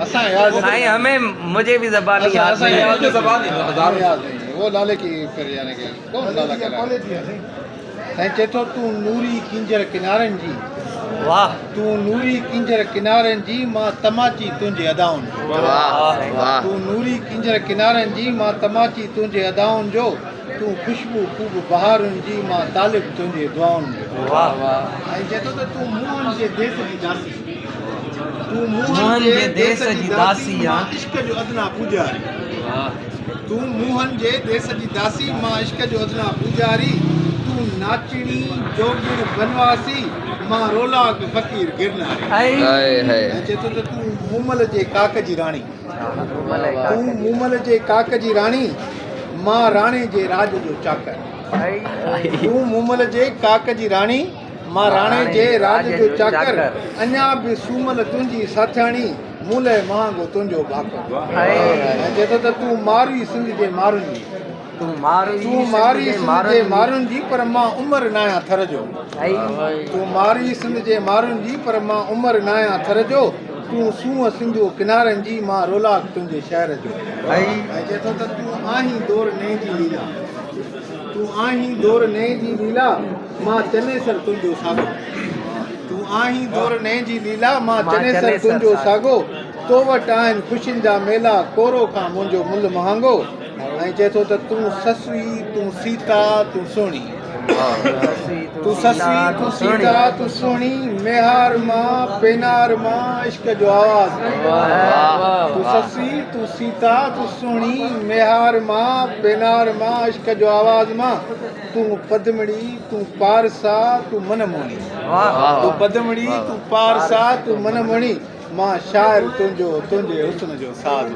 असां याद साईं हमें मुझे भी जबान याद असां नहीं है। याद ज़बान हज़ार याद नहीं वो नाले की फिर यानी कि कौन नाला कहलाए साईं चए थो तूं नूरी किंजर किनारनि जी वाह तूं नूरी किंजर किनारनि जी मां तमाची तुंहिंजे अदाउनि जो वाह वाह तूं नूरी किंजर किनारनि जी मां तमाची तुंहिंजे अदाउनि जो तूं ख़ुशबू ख़ूब बहारुनि जी मां तालिब तुंहिंजे दुआउनि जो वाह वाह ऐं चए थो त तूं मोहन जे देस जी दासी तूं मोहन जे देस जी दासी मां इश्क जो अदना पूजारी तूं मोहन जे देस जी दासी मां इश्क जो अदना पूजारी तूं नाचणी जोगिण बनवासी मां रोलाक फ़कीर गिरनारी ऐं चए थो त तूं मूमल जे काक जी राणी तूं मूमल जे काक जी राणी मां राणे जे राज जो चाकर तूं मूमल जे काक जी राणी मां राणे जे राज जो चाकर अञा बि सूमल तुंहिंजी साथाणी मूले महांगो तुंहिंजो भाकर ऐं चए थो त तूं मारी सिंध जे मारुनि जी तूं मारी सिंध जे मारुनि जी पर मां उमिरि न आहियां थर जो तूं मारी सिंध जे मारुनि जी पर मां उमिरि न आहियां थर जो तूं सूंहं सिंधू किनारनि जी मां रोलाक तुंहिंजे शहर जो ऐं चए थो त तूं आहीं दौर ने जी लीला तूं आहीं दौर ने जी लीला मां चनेसर तुंहिंजो सागो तूं आहीं दौर ने जी लीला मां चनेसर तुंहिंजो सागो तो वटि आहिनि ख़ुशियुनि जा मेला कोरो खां मुंहिंजो मुल महांगो ऐं चए थो त तूं ससुई तूं सीता तूं सुहिणी तूं ससुई तूं सीता तूं सुहिणी मेहार मां पेनार मां इश्क जो आवाज़ तूं ससुई तूं सीता तूं सुहिणी मेहार मां पेनार मां इश्क जो आवाज़ मां तूं पदमड़ी तूं पारसा तूं मनमोणी तूं पदमड़ी तूं पारसा तूं मनमोणी मां शाइर तुंहिंजे हुस्न जो साज़